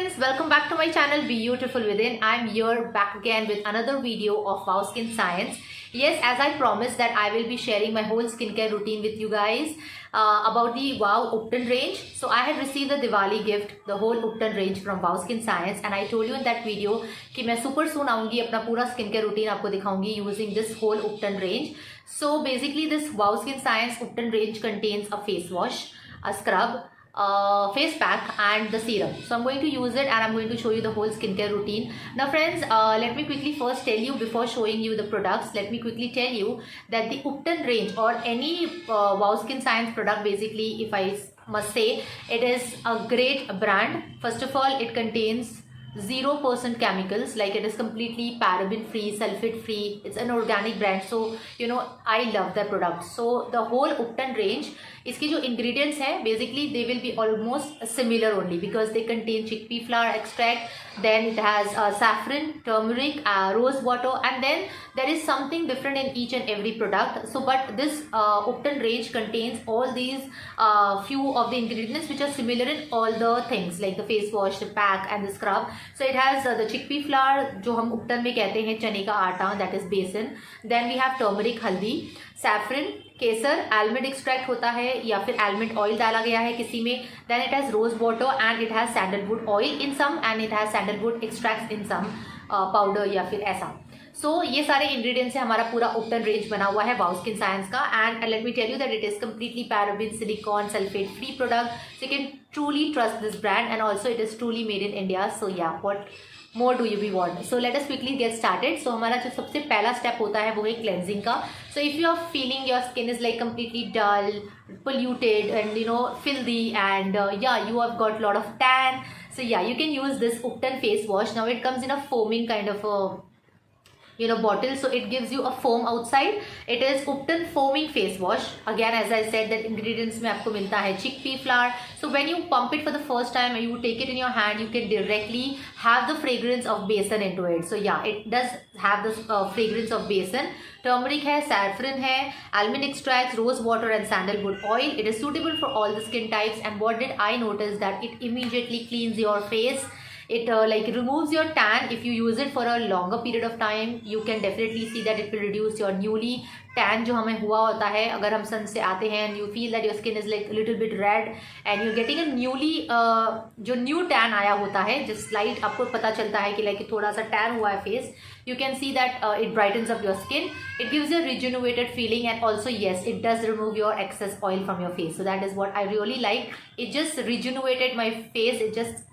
friends, welcome back to my channel Beautiful Within. I'm here back again with another video of Wow Skin Science. Yes, as I promised that I will be sharing my whole skincare routine with you guys about the Wow Ubtan range. So I had received the Diwali gift, the whole Ubtan range from Wow Skin Science, and I told you in that video कि मैं super soon आऊँगी अपना पूरा skincare routine आपको दिखाऊंगी using this whole Ubtan range. So basically this Wow Skin Science Ubtan range contains a face wash, a scrub, face pack and the serum. So I'm going to use it and I'm going to show you the whole skincare routine. Now friends, let me quickly first tell you, before showing you the products, let me quickly tell you that the Ubtan range or any Wow Skin Science product, basically, if I must say, it is a great brand. First of all, it contains 0% chemicals, like it is completely paraben free, sulphate free. It's an organic brand, so you know I love the product. So the whole Ubtan range, इसकी जो ingredients हैं basically they will be almost similar only because they contain chickpea flower extract, then it has saffron, turmeric, rose water, and then there is something different in each and every product. So but this Ubtan range contains all these few of the ingredients which are similar in all the things, like the face wash, the pack and the scrub. So it has the chickpea flour, जो हम Ubtan में कहते हैं चने का आटा, that is besan. Then we have turmeric, हल्दी, saffron, केसर, almond extract होता है या फिर almond oil डाला गया है किसी में. Then it has rose water and it has sandalwood oil in some and it has sandalwood extracts in some powder या फिर ऐसा. So ये सारे ingredients से हमारा पूरा Ubtan range बना हुआ है Wow Skin Science का. And let me tell you that it is completely paraben, silicone, sulphate free product. So you can truly trust this brand, and also it is truly made in India. So yeah, what more do you want? So let us quickly get started. So हमारा जो सबसे पहला step होता है वो है cleansing का. So if you are feeling your skin is like completely dull, polluted and you know filthy, and yeah, you have got a lot of tan, so yeah, you can use this Ubtan face wash. Now it comes in a foaming kind of a bottle, so it gives you a foam outside. It is Ubtan foaming face wash. Again, as I said, that ingredients में आपको मिलता है chickpea flour. So when you pump it for the first time and you take it in your hand, you can directly have the fragrance of besan into it. So yeah, it does have this fragrance of besan. Turmeric है, saffron है, almond extracts, rose water and sandalwood oil. It is suitable for all the skin types. And what did I notice, that it immediately cleans your face. It like removes your tan. If you use it for a longer period of time, you can definitely see that it will reduce your newly tan जो हमें हुआ होता है अगर हम सन से आते हैं, and you feel that your skin is like a little bit red and you're getting a newly जो new tan आया होता है, just slight आपको पता चलता है कि like थोड़ा सा tan हुआ है face. You can see that it brightens up your skin. It gives you a rejuvenated feeling, and also yes, it does remove your excess oil from your face. So that is what I really like. It just rejuvenated my face. It just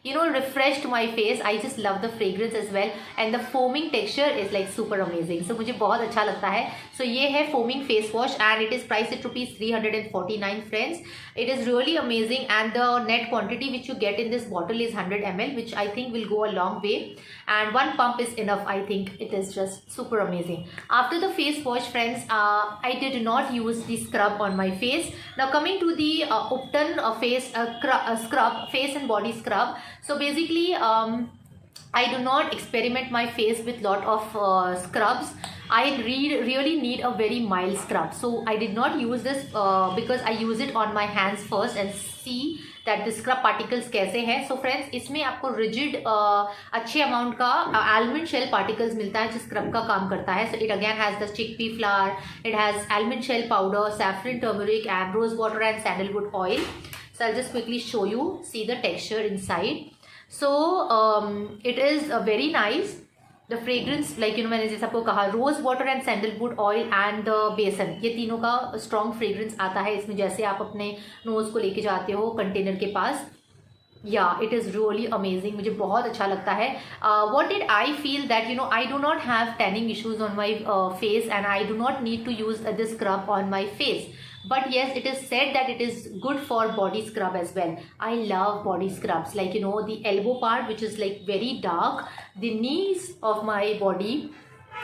refreshed my face. I just love the fragrance as well, and the foaming texture is like super amazing. So मुझे बहुत अच्छा लगता है. So ये है foaming face wash and it is priced at rupees 349 friends. It is really amazing, and the net quantity which you get in this bottle is 100 ml, which I think will go a long way, and one pump is enough. I think it is just super amazing. After the face wash, friends, I did not use the scrub on my face. Now coming to the Ubtan face scrub, face and body scrub. So basically I do not experiment my face with lot of scrubs. I really need a very mild scrub. So I did not use this because I use it on my hands first and see that the scrub particles कैसे हैं. So friends, इसमें आपको rigid अच्छे amount का almond shell particles मिलता है जो scrub का काम करता है. So it again has the chickpea flour, it has almond shell powder, saffron, turmeric and rose water and sandalwood oil. So I'll just quickly show you, see the texture inside. So it is very nice. The fragrance, like मैंने जैसे आपको कहा, rose water and sandalwood oil and the besan, ये तीनों का strong fragrance आता है इसमें, जैसे आप अपने nose को लेके जाते हो कंटेनर के पास. Yeah, it is really amazing. मुझे बहुत अच्छा लगता है. What did I feel that I do not have tanning issues on my face, and I do not need to use this scrub on my face. But yes, it is said that it is good for body scrub as well. I love body scrubs, like the elbow part, which is like very dark, the knees of my body,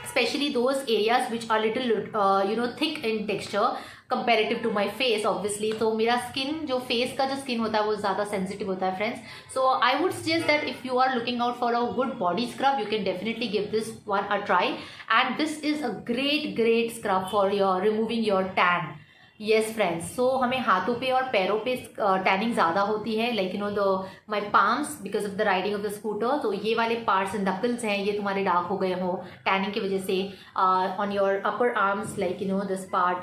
especially those areas which are little thick in texture comparative to my face obviously. So मेरा skin, जो face का जो skin होता है वो ज़्यादा sensitive होता है friends. So I would suggest that if you are looking out for a good body scrub, you can definitely give this one a try. And this is a great scrub for your removing your tan. Yes friends, so हमें हाथों पे और पैरों पे tanning ज़्यादा होती है, like the my palms because of the riding of the scooter. तो ये वाले पार्ट्स नकल्स हैं, ये तुम्हारे डार्क हो गए हो टैनिंग की वजह से। On your upper arms, like this part,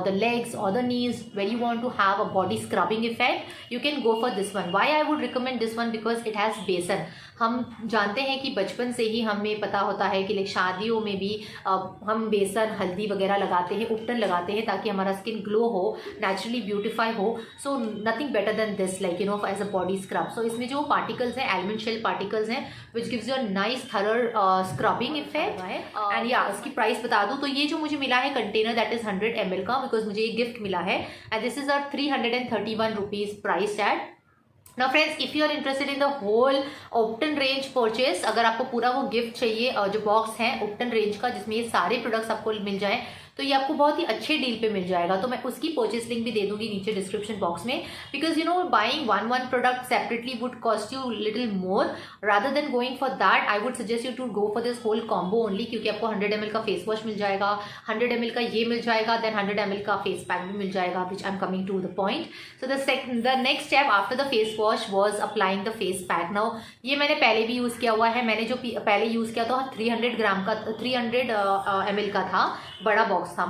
the legs और the knees, when you want to have a body scrubbing effect, you can go for this one. Why I would recommend this one? Because it has besan. हम जानते हैं कि बचपन से ही हमें पता होता है कि लाइक शादियों में भी हम बेसन, हल्दी वगैरह लगाते हैं, उपटन लगाते हैं, ताकि हमारा स्किन ग्लो हो, नेचुरली ब्यूटिफाई हो। So nothing better than this, like as a body scrub. सो इसमें जो पार्टिकल्स हैं, आलमंड शेल पार्टिकल्स हैं, which gives you a nice thorough scrubbing effect है। एंड या इसकी प्राइस बता दूं तो ये जो मुझे मिला है कंटेनर, दैट इज 100 ml का, बिकॉज मुझे ये गिफ्ट मिला है। And this is a 331 rupees price at. Now friends, if you are interested in the whole Ubtan range purchase, अगर आपको पूरा वो गिफ्ट चाहिए, जो बॉक्स है Ubtan रेंज का जिसमें ये सारे प्रोडक्ट्स आपको मिल जाए, तो ये आपको बहुत ही अच्छे डील पे मिल जाएगा। तो मैं उसकी परचेस लिंक भी दे दूंगी नीचे डिस्क्रिप्शन बॉक्स में, because buying one product separately would cost you little more. Rather than going for that, I would suggest you to go for this whole combo only, क्योंकि आपको 100 ml का face wash मिल जाएगा, 100 ml का ये मिल जाएगा, then 100 ml का face pack भी मिल जाएगा, which I am coming to the point. So the next step after the face wash was applying the face pack. Now ये मैंने पहले भी यूज़ किया हुआ है। मैंने जो पहले यूज़ किया था 300 ग्राम का, 300 ml का था, बड़ा बॉक्स था,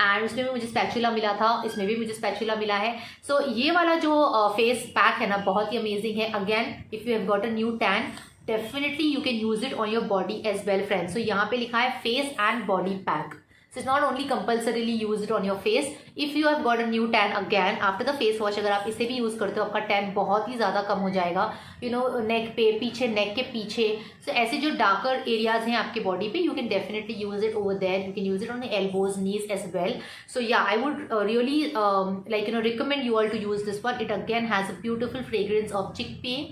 एंड उसमें भी मुझे स्पैचुला मिला था, इसमें भी मुझे स्पैचुला मिला है। सो ये वाला जो फेस पैक है ना, बहुत ही अमेजिंग है। Again, if you have got a new tan, definitely you can use it on your body as well friends. So यहाँ पे लिखा है face and body pack. So it's not only compulsorily use it on your face. If you have got a new tan again after the face wash, अगर आप इसे भी use करते हो, आपका टैन बहुत ही ज़्यादा कम हो जाएगा। नेक पे, पीछे, नेक के पीछे, so ऐसे जो डार्कर एरियाज हैं आपके बॉडी पे, you can definitely use it over there. You can use it on the elbows, knees as well. So yeah, I would really recommend you all to use this one. It again has a beautiful fragrance of chickpea,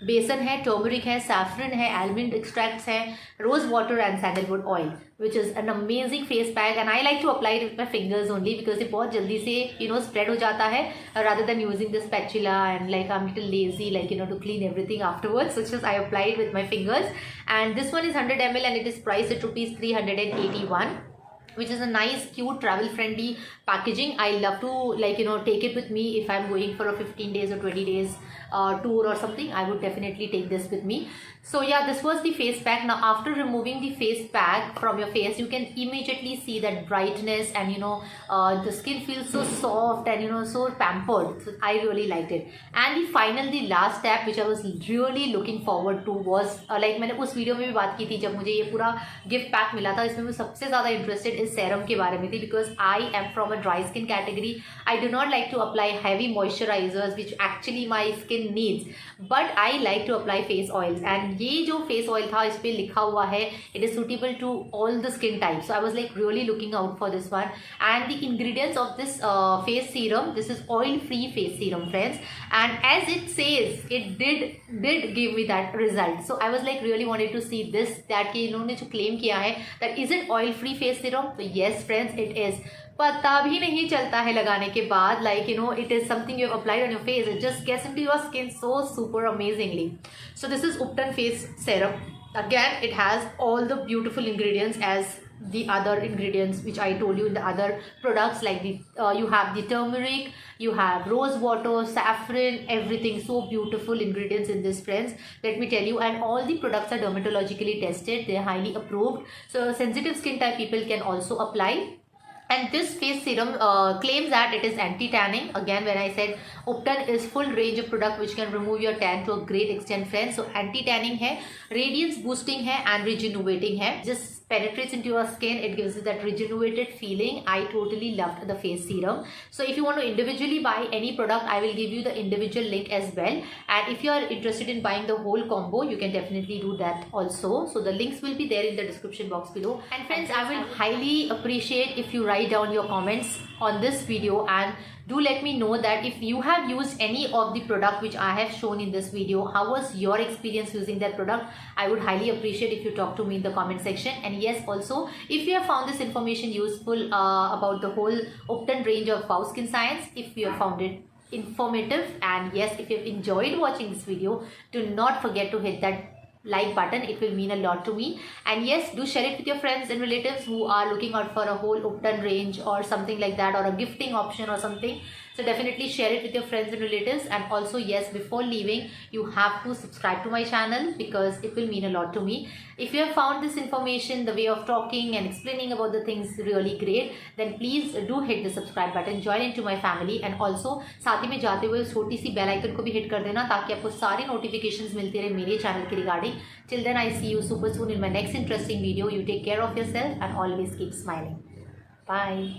बेसन है, turmeric है, saffron है, almond extracts है, rose water and sandalwood oil, which is an amazing face pack. And I like to apply it with my fingers only, because ये बहुत जल्दी से spread हो जाता है, rather than using this spatula and like I am little lazy, like to clean everything afterwards, so just I apply it with my fingers. And this one is 100 ml and it is priced at rupees 381, which is a nice, cute, travel friendly packaging. I love to take it with me if I'm going for a 15 days or 20 days tour or something. I would definitely take this with me. So yeah, this was the face pack. Now after removing the face pack from your face, you can immediately see that brightness, and the skin feels so soft and so pampered. So I really liked it. And the last step which I was really looking forward to was मैंने उस video में भी बात की थी जब मुझे ये पूरा गिफ्ट पैक मिला था, इसमें मैं सबसे ज़्यादा इंटरेस्टेड इस सेरम के बारे में थी, because I am from a dry skin category. I do not like to apply heavy moisturisers which actually my skin needs, but I like to apply face oils. And ये जो face oil था, इस पर लिखा हुआ है it is suitable to all the skin type. So I was like really looking out for this one. And the ingredients of this face serum, this is oil free face serum friends, and as it says it did give me that result. So I was like really wanted to see this, that कि इन्होंने जो claim किया है that is it oil free face serum. तो yes friends, it is. पता भी नहीं चलता है लगाने के बाद, it is something you have applied on your face. It just gets into your skin so super amazingly. So this is Ubtan face serum. Again, it has all the beautiful ingredients as the other ingredients which I told you in the other products, like you have the turmeric, you have rose water, saffron, everything. So beautiful ingredients in this, friends, let me tell you. And all the products are dermatologically tested, they are highly approved, so sensitive skin type people can also apply. And this face serum claims that it is anti-tanning. Again, when I said Ubtan is full range of product which can remove your tan to a great extent, friends. So anti-tanning है, radiance boosting है, and rejuvenating है. Just penetrates into your skin. It gives you that rejuvenated feeling. I totally loved the face serum. So if you want to individually buy any product, I will give you the individual link as well. And if you are interested in buying the whole combo, you can definitely do that also. So the links will be there in the description box below. And friends, I will highly appreciate if you write down your comments on this video, and do let me know that if you have used any of the product which I have shown in this video, how was your experience using that product. I would highly appreciate if you talk to me in the comment section. And yes, also if you have found this information useful about the whole Ubtan range of Wow Skin Science, if you have found it informative, and yes, if you have enjoyed watching this video, do not forget to hit that like button. It will mean a lot to me. And yes, do share it with your friends and relatives who are looking out for a whole Ubtan range or something like that, or a gifting option or something. So definitely share it with your friends and relatives. And also, yes, before leaving, you have to subscribe to my channel because it will mean a lot to me. If you have found this information, the way of talking and explaining about the things really great, then please do hit the subscribe button, join into my family. And also साथ ही में जाते हुए छोटी सी bell icon को भी hit कर देना ताकि आपको सारी नोटिफिकेशंस मिलती रहे मेरे चैनल के regarding. Till then, I see you super soon in my next interesting video. You take care of yourself and always keep smiling. Bye.